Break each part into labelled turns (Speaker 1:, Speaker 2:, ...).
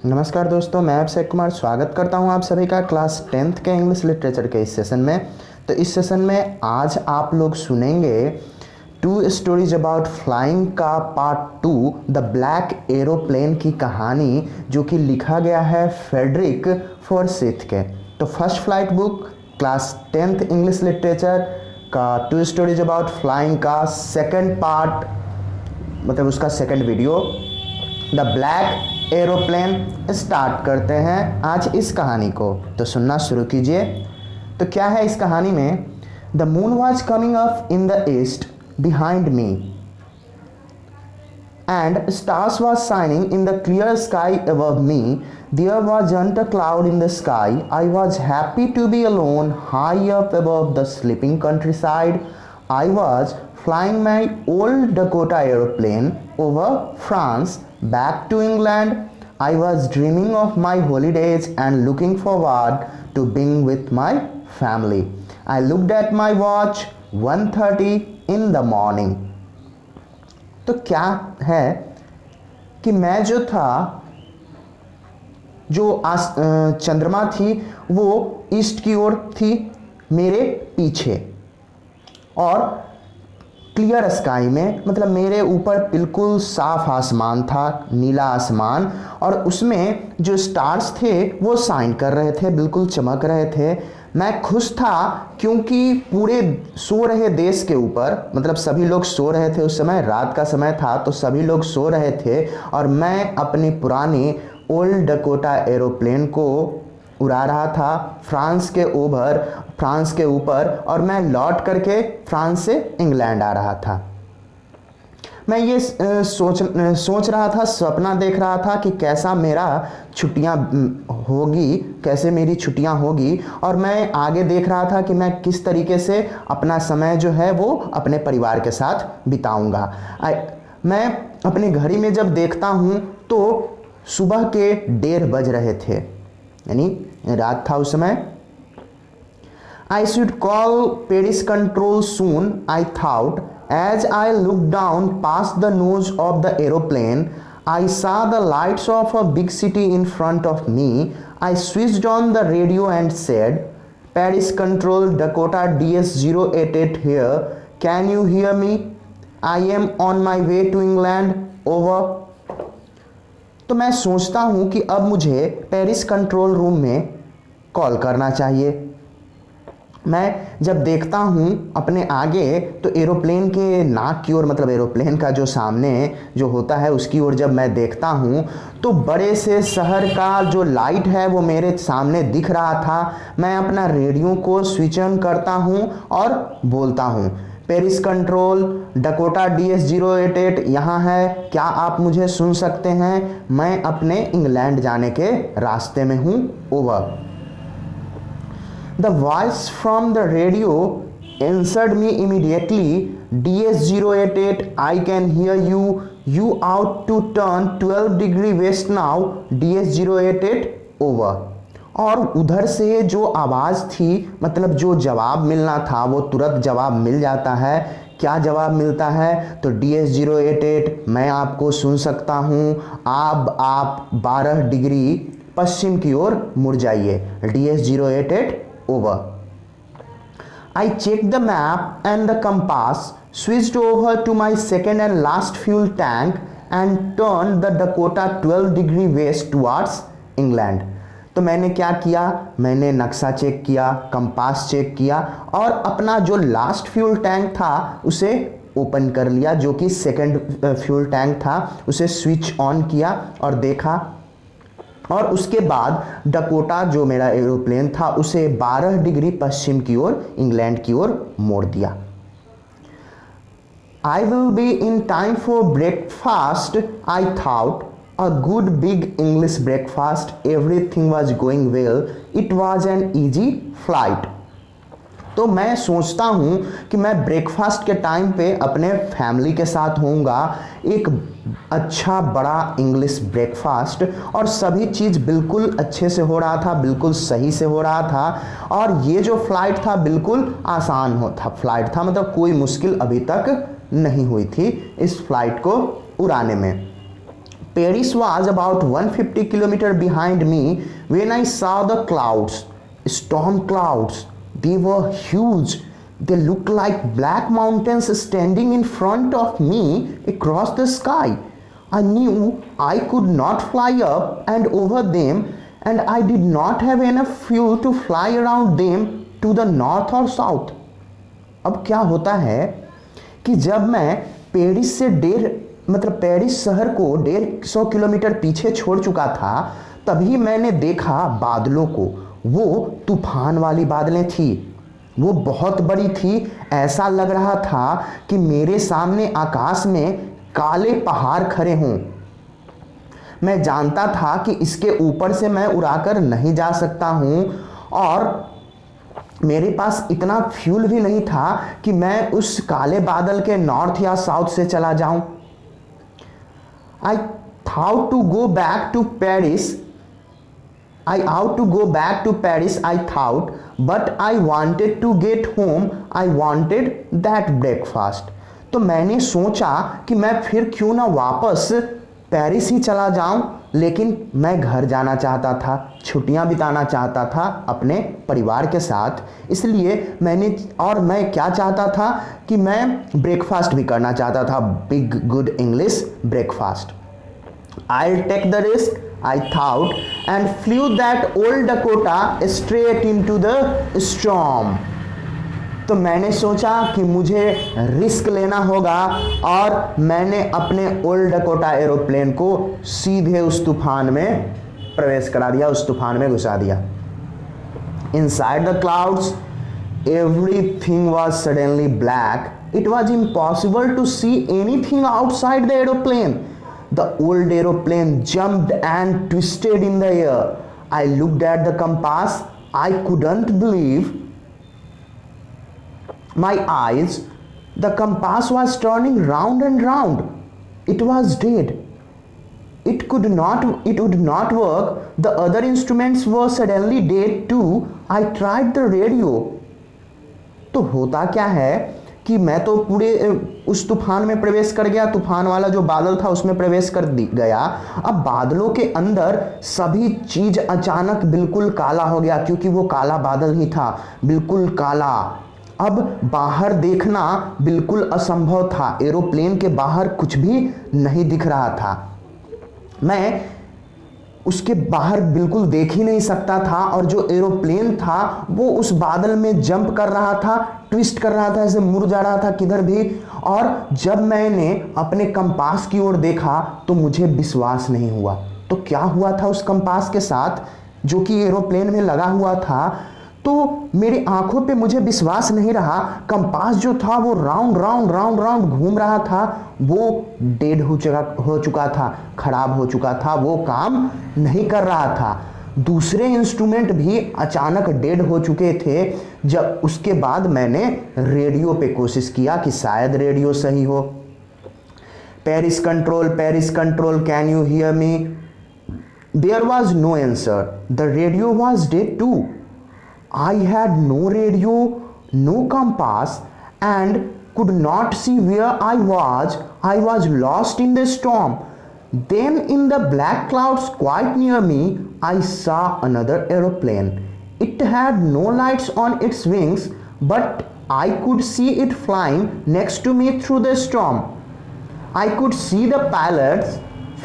Speaker 1: नमस्कार दोस्तों, मैं अभिषेक कुमार स्वागत करता हूं आप सभी का क्लास 10th के इंग्लिश लिटरेचर के इस सेशन में। तो इस सेशन में आज आप लोग सुनेंगे टू स्टोरीज अबाउट फ्लाइंग का पार्ट 2 द ब्लैक एरोप्लेन की कहानी, जो कि लिखा गया है फ्रेडरिक फॉर्सिथ के। तो first flight book class 10th English literature का टू स्टोरीज अबाउट फ्लाइंग का सेकंड पार्ट, मतलब उसका second video the black aeroplane start करते हैं आज इस कहानी को। तो सुनना शुरू कीजिए। तो क्या है इस कहानी में? The moon was coming up in the east behind me and stars was shining in the clear sky above me. There wasn't a cloud in the sky. I was happy to be alone high up above the sleeping countryside. I was flying my old Dakota aeroplane over France back to England. I was dreaming of my holidays and looking forward to being with my family. I looked at my watch, 1:30 in the morning. तो क्या है कि मैं जो था, जो चंद्रमा थी वो ईस्ट की ओर थी मेरे पीछे, और क्लियर स्काई में मतलब मेरे ऊपर बिल्कुल साफ आसमान था, नीला आसमान, और उसमें जो स्टार्स थे वो शाइन कर रहे थे, बिल्कुल चमक रहे थे। मैं खुश था क्योंकि पूरे सो रहे देश के ऊपर, मतलब सभी लोग सो रहे थे, उस समय रात का समय था तो सभी लोग सो रहे थे, और मैं अपनी पुरानी ओल्ड डकोटा एरोप्लेन को उड़ा रहा था फ्रांस के ऊपर, और मैं लौट करके फ्रांस से इंग्लैंड आ रहा था। मैं ये सोच रहा था, सपना देख रहा था कि कैसा मेरा छुट्टियां होगी, कैसे मेरी छुट्टियां होगी, और मैं आगे देख रहा था कि मैं किस तरीके से अपना समय जो है वो अपने परिवार के साथ बिताऊंगा। मैं अपनी घड़ी में जब देखता हूँ तो सुबह के 1:30 बज रहे थे, यानी रात था उस समय। I should call Paris control soon, I thought. As I looked down past the nose of the aeroplane, I saw the lights of a big city in front of me. I switched on the radio and said, Paris control, Dakota DS-088 here. Can you hear me? I am on my way to England. Over. तो मैं सोचता हूँ कि अब मुझे Paris control room में call करना चाहिए। मैं जब देखता हूँ अपने आगे तो एरोप्लेन के नाक की ओर, मतलब एरोप्लेन का जो सामने जो होता है उसकी ओर जब मैं देखता हूँ तो बड़े से शहर का जो लाइट है वो मेरे सामने दिख रहा था। मैं अपना रेडियो को स्विच ऑन करता हूँ और बोलता हूँ, पेरिस कंट्रोल, डकोटा DS-088 यहाँ है, क्या आप मुझे सुन सकते हैं? मैं अपने इंग्लैंड जाने के रास्ते में हूँ। Over. The voice from the radio answered me immediately. DS-088, I can hear you. You out to turn 12 degree west now. DS-088 over. और उधर से जो आवाज़ थी, मतलब जो जवाब मिलना था वो तुरंत जवाब मिल जाता है। क्या जवाब मिलता है? तो DS-088, मैं आपको सुन सकता हूँ, आप 12 डिग्री पश्चिम की ओर मुड़ जाइए। DS-088 over. I checked the map and the compass, switched over to my second and last fuel tank and turned the Dakota 12 degree west towards England. तो मैंने क्या किया? मैंने नक्शा चेक किया, कंपास चेक किया, और अपना जो लास्ट फ्यूल टैंक था उसे ओपन कर लिया, जो कि सेकंड फ्यूल टैंक था, उसे स्विच ऑन किया और देखा, और उसके बाद डकोटा जो मेरा एरोप्लेन था उसे 12 डिग्री पश्चिम की ओर, इंग्लैंड की ओर मोड़ दिया। I will be in time for breakfast, I thought. A good big English breakfast. Everything was going well. It was an easy flight. तो मैं सोचता हूँ कि मैं ब्रेकफास्ट के टाइम पे अपने फैमिली के साथ होऊंगा, एक अच्छा बड़ा इंग्लिश ब्रेकफास्ट, और सभी चीज़ बिल्कुल अच्छे से हो रहा था, बिल्कुल सही से हो रहा था, और ये जो फ्लाइट था बिल्कुल आसान फ्लाइट था, मतलब कोई मुश्किल अभी तक नहीं हुई थी इस फ्लाइट को उड़ाने में। Paris was about 150 kilometers behind me when I saw the clouds, storm clouds. They were huge. They looked like black mountains standing in front of me across the sky. I knew I could not fly up and over them, and I did not have enough fuel to fly around them to the north or south. अब क्या होता है कि जब मैं Paris से Paris शहर को 150 किलोमीटर पीछे छोड़ चुका था, तभी मैंने देखा बादलों को। वो तूफान वाली बादलें थी, वो बहुत बड़ी थी। ऐसा लग रहा था कि मेरे सामने आकाश में काले पहाड़ खड़े हों। मैं जानता था कि इसके ऊपर से मैं उड़ाकर नहीं जा सकता हूं और मेरे पास इतना फ्यूल भी नहीं था कि मैं उस काले बादल के नॉर्थ या साउथ से चला जाऊं। I thought to go back to Paris. I ought to go back to Paris, I thought, but I wanted to get home. I wanted that breakfast. तो मैंने सोचा कि मैं फिर क्यों ना वापस पेरिस ही चला जाऊं, लेकिन मैं घर जाना चाहता था, छुट्टियां बिताना चाहता था अपने परिवार के साथ। इसलिए मैं क्या चाहता था कि मैं ब्रेकफास्ट भी करना चाहता था, big good English breakfast. I'll take the risk, I thought, and flew that old Dakota straight into the storm. तो मैंने सोचा कि मुझे रिस्क लेना होगा और मैंने अपने ओल्ड डकोटा एरोप्लेन को सीधे उस तूफान में प्रवेश करा दिया, उस तूफान में घुसा दिया। Inside the clouds, everything was suddenly black. It was impossible to see anything outside the aeroplane. The old aeroplane jumped and twisted in the air. I looked at the compass. I couldn't believe my eyes. The compass was turning round and round. It was dead. It would not work. The other instruments were suddenly dead too. I tried the radio. तो होता क्या है कि मैं तो पूरे उस तूफान में प्रवेश कर गया, तूफान वाला जो बादल था उसमें प्रवेश कर गया। अब बादलों के अंदर सभी चीज अचानक बिल्कुल काला हो गया, क्योंकि वो काला बादल ही था, बिल्कुल काला। अब बाहर देखना बिल्कुल असंभव था, एरोप्लेन के बाहर कुछ भी नहीं दिख रहा था। मैं उसके बाहर बिल्कुल देख ही नहीं सकता था, और जो एरोप्लेन था वो उस बादल में जंप कर रहा था, ट्विस्ट कर रहा था, ऐसे मुड़ जा रहा था किधर भी। और जब मैंने अपने कंपास की ओर देखा तो मुझे विश्वास नहीं हुआ। तो क्या हुआ था उस कंपास के साथ जो कि एरोप्लेन में लगा हुआ था? तो मेरी आंखों पे मुझे विश्वास नहीं रहा। कंपास जो था वो राउंड राउंड राउंड राउंड घूम रहा था, वो डेड हो चुका था, खराब हो चुका था, वो काम नहीं कर रहा था। दूसरे इंस्ट्रूमेंट भी अचानक डेड हो चुके थे। जब उसके बाद मैंने रेडियो पे कोशिश किया कि शायद रेडियो सही हो। Paris control, can you hear me? There was no answer. The radio was dead too. I had no radio, no compass, and could not see where I was. I was lost in the storm. Then in the black clouds quite near me, I saw another aeroplane. It had no lights on its wings, but I could see it flying next to me through the storm. I could see the pilot's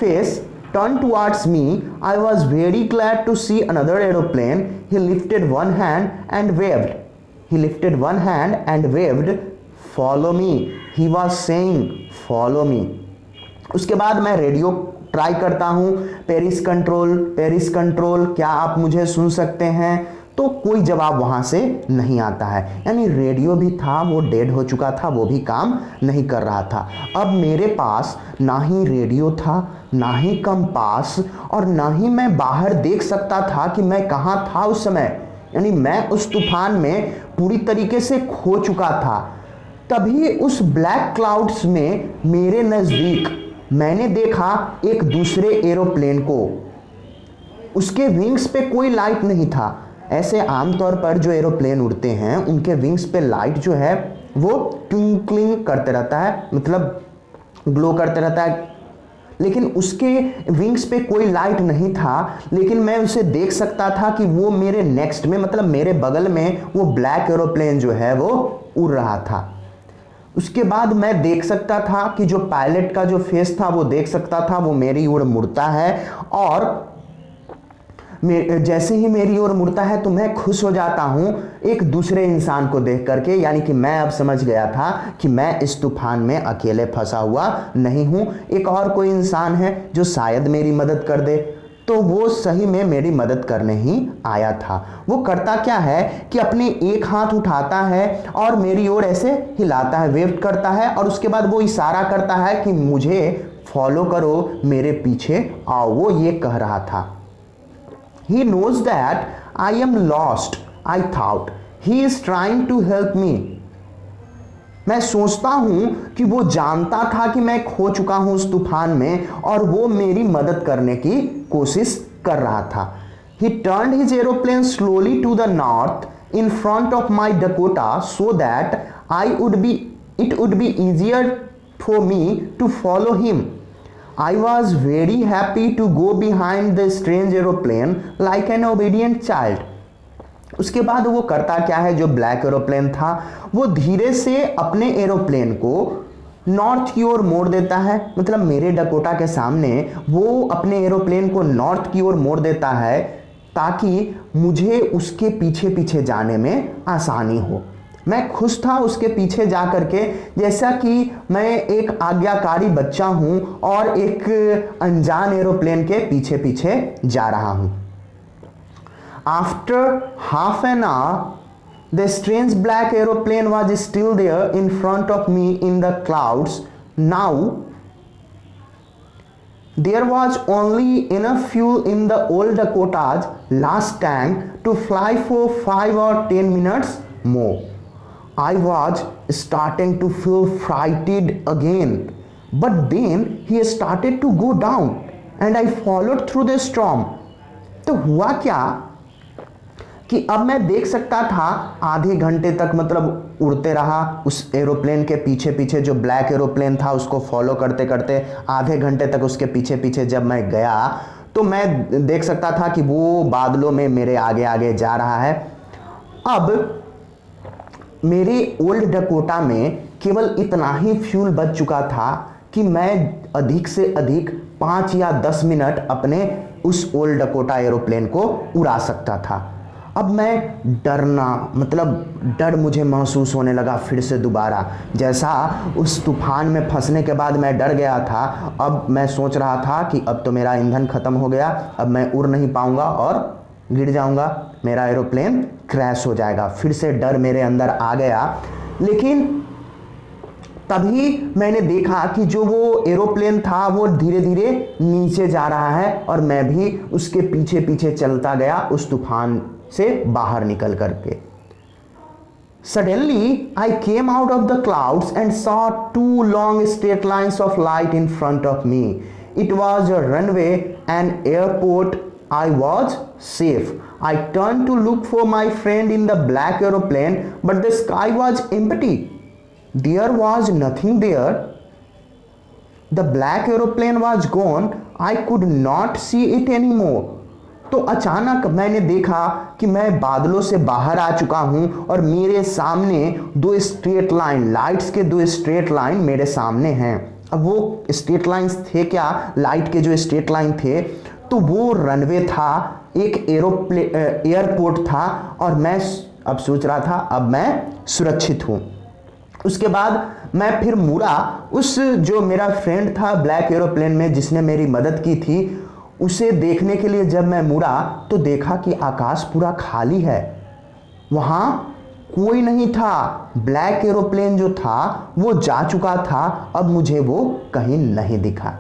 Speaker 1: face turned towards me. I was very glad to see another aeroplane. He lifted one hand and waved. Follow me. He was saying, follow me. उसके बाद मैं radio try करता हूँ, Paris control, क्या आप मुझे सुन सकते हैं? तो कोई जवाब वहां से नहीं आता है। यानी रेडियो भी था, वो डेड हो चुका था, वो भी काम नहीं कर रहा था। अब मेरे पास ना ही रेडियो था, ना ही कंपास, और ना ही मैं बाहर देख सकता था कि मैं कहाँ था उस समय। यानी मैं उस तूफान में पूरी तरीके से खो चुका था। तभी उस ब्लैक क्लाउड्स में मेरे नज़दीक मैंने देखा एक दूसरे एरोप्लेन को। उसके विंग्स पे कोई लाइट नहीं था। ऐसे आमतौर पर जो एरोप्लेन उड़ते हैं उनके विंग्स पे लाइट जो है वो ट्विंकलिंग करते रहता है, मतलब ग्लो करते रहता है, लेकिन उसके विंग्स पे कोई लाइट नहीं था, लेकिन मैं उसे देख सकता था कि वो मेरे नेक्स्ट में, मतलब मेरे बगल में वो ब्लैक एरोप्लेन जो है वो उड़ रहा था। उसके बाद मैं देख सकता था कि जो पायलट का जो फेस था वो देख सकता था, वो मेरी ओर मुड़ता है, और जैसे ही मेरी ओर मुड़ता है तो मैं खुश हो जाता हूं एक दूसरे इंसान को देख करके, यानी कि मैं अब समझ गया था कि मैं इस तूफान में अकेले फंसा हुआ नहीं हूं, एक और कोई इंसान है जो शायद मेरी मदद कर दे। तो वो सही में मेरी मदद करने ही आया था। वो करता क्या है कि अपने एक हाथ उठाता है और मेरी ओर ऐसे हिलाता है, वेव करता है, और उसके बाद वो इशारा करता है कि मुझे फॉलो करो, मेरे पीछे आओ। वो ये कह रहा था। He knows that I am lost. I thought he is trying to help me. मैं सोचता हूं कि वो जानता था कि मैं खो चुका हूं उस तूफान में, और वो मेरी मदद करने की कोशिश कर रहा था। He turned his aeroplane slowly to the north in front of my Dakota so that it would be easier for me to follow him. I was very happy to go behind the strange aeroplane like an obedient child. उसके बाद वो करता क्या है, जो black aeroplane था वो धीरे से अपने एरोप्लेन को नॉर्थ की ओर मोड़ देता है, मतलब मेरे डकोटा के सामने वो अपने एरोप्लेन को नॉर्थ की ओर मोड़ देता है ताकि मुझे उसके पीछे पीछे जाने में आसानी हो। मैं खुश था उसके पीछे जा करके, जैसा कि मैं एक आज्ञाकारी बच्चा हूं और एक अनजान एरोप्लेन के पीछे पीछे जा रहा हूं। After half an hour the strange black aeroplane was still there in front of me in the clouds. Now there was only enough fuel in the old Dakota's last tank to fly for 5 or 10 minutes more. I was starting to feel frightened again, but then he started to go down and I followed through the storm. तो हुआ क्या कि अब मैं देख सकता था आधे घंटे तक, मतलब उड़ते रहा उस एरोप्लेन के पीछे पीछे, जो ब्लैक एरोप्लेन था उसको फॉलो करते करते आधे घंटे तक उसके पीछे पीछे जब मैं गया तो मैं देख सकता था कि वो बादलों में मेरे आगे आगे जा रहा है। अब मेरे ओल्ड डकोटा में केवल इतना ही फ्यूल बच चुका था कि मैं अधिक से अधिक 5 या 10 मिनट अपने उस ओल्ड डकोटा एरोप्लेन को उड़ा सकता था। अब मैं डरना, मतलब डर मुझे महसूस होने लगा फिर से दोबारा, जैसा उस तूफान में फंसने के बाद मैं डर गया था। अब मैं सोच रहा था कि अब तो मेरा ईंधन ख़त्म हो गया, अब मैं उड़ नहीं पाऊंगा और गिर जाऊंगा, मेरा एरोप्लेन क्रैश हो जाएगा। फिर से डर मेरे अंदर आ गया। लेकिन तभी मैंने देखा कि जो वो एरोप्लेन था वो धीरे धीरे नीचे जा रहा है और मैं भी उसके पीछे पीछे चलता गया उस तूफान से बाहर निकल करके। Suddenly I came out of the clouds and saw 2 long straight lines of light in front of me. It was a runway, an airport. I was safe. I turned to look for my friend in the black aeroplane, but the sky was empty. There was nothing there. The black aeroplane was gone. I could not see it anymore. तो अचानक मैंने देखा कि मैं बादलों से बाहर आ चुका हूं और मेरे सामने 2 स्ट्रेट लाइन, लाइट्स के 2 स्ट्रेट लाइन मेरे सामने हैं। अब वो स्ट्रेट लाइन्स थे क्या, लाइट के जो स्ट्रेट लाइन थे, तो वो रनवे था, एक एयरपोर्ट था, और मैं अब सोच रहा था अब मैं सुरक्षित हूं। उसके बाद मैं फिर मुड़ा, उस जो मेरा फ्रेंड था ब्लैक एरोप्लेन में जिसने मेरी मदद की थी, उसे देखने के लिए जब मैं मुड़ा तो देखा कि आकाश पूरा खाली है, वहां कोई नहीं था। ब्लैक एरोप्लेन जो था वो जा चुका था, अब मुझे वो कहीं नहीं दिखा।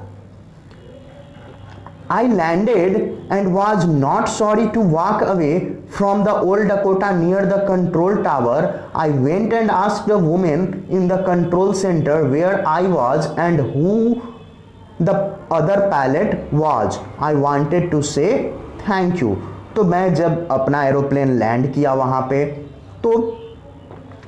Speaker 1: I landed and was not sorry to walk away from the old Dakota near the control tower. I went and asked the woman in the control center where I was and who the other pilot was. I wanted to say thank you. तो मैं जब अपना aeroplane land किया वहाँ पे, तो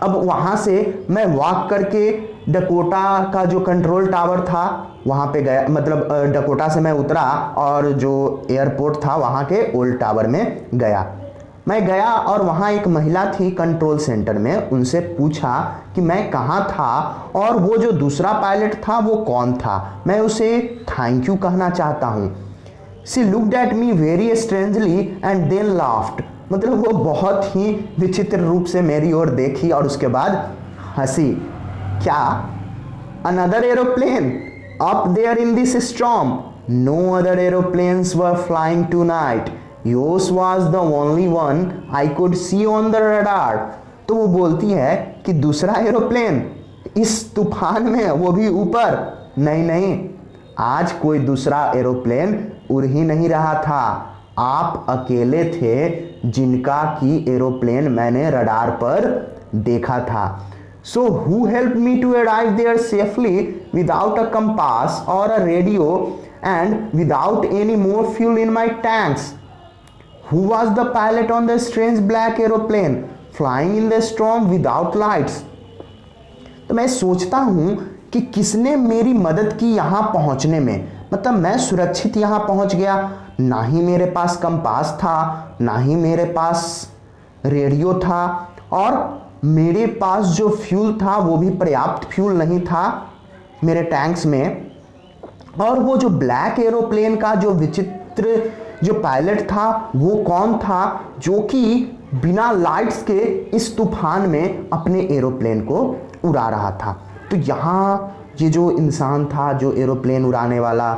Speaker 1: अब वहाँ से मैं वॉक करके डकोटा का जो कंट्रोल टावर था वहाँ पे गया, मतलब डकोटा से मैं उतरा और जो एयरपोर्ट था वहाँ के ओल्ड टावर में गया। मैं गया और वहाँ एक महिला थी कंट्रोल सेंटर में, उनसे पूछा कि मैं कहाँ था और वो जो दूसरा पायलट था वो कौन था, मैं उसे थैंक यू कहना चाहता हूँ। She looked at me very strangely and then laughed, मतलब वो बहुत ही विचित्र रूप से मेरी ओर देखी और उसके बाद हंसी। क्या? Another aeroplane up there in this storm? No other aeroplanes were flying tonight, yours was the only one I could see on the radar. तो वो बोलती है कि दूसरा एरोप्लेन इस तूफान में, वो भी ऊपर? नहीं नहीं, आज कोई दूसरा एरोप्लेन उड़ ही नहीं रहा था, आप अकेले थे जिनका की एरोप्लेन मैंने रडार पर देखा था। So who helped me to arrive there safely without a compass or a radio and without any more fuel in my tanks? Who was the pilot on the strange black aeroplane flying in the storm without lights? तो मैं सोचता हूँ कि किसने मेरी मदद की यहाँ पहुँचने में, मतलब मैं सुरक्षित यहाँ पहुँच गया, ना ही मेरे पास कंपास था, ना ही मेरे पास रेडियो था, और मेरे पास जो फ्यूल था वो भी पर्याप्त फ्यूल नहीं था मेरे टैंक्स में। और वो जो ब्लैक एरोप्लेन का जो विचित्र जो पायलट था वो कौन था जो कि बिना लाइट्स के इस तूफान में अपने एरोप्लेन को उड़ा रहा था। तो यहाँ ये जो इंसान था, जो एरोप्लेन उड़ाने वाला,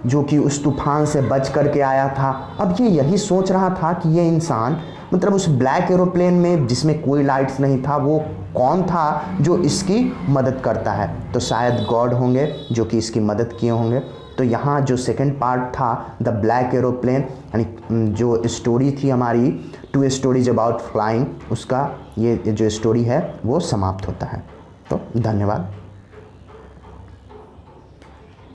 Speaker 1: जो कि उस तूफान से बच करके आया था, अब ये यही सोच रहा था कि ये इंसान, मतलब उस ब्लैक एरोप्लेन में जिसमें कोई लाइट्स नहीं था, वो कौन था जो इसकी मदद करता है। तो शायद गॉड होंगे जो कि इसकी मदद किए होंगे। तो यहाँ जो सेकंड पार्ट था द ब्लैक एरोप्लेन, यानी जो स्टोरी थी हमारी 2 स्टोरीज अबाउट फ्लाइंग, उसका ये जो स्टोरी है वो समाप्त होता है। तो धन्यवाद।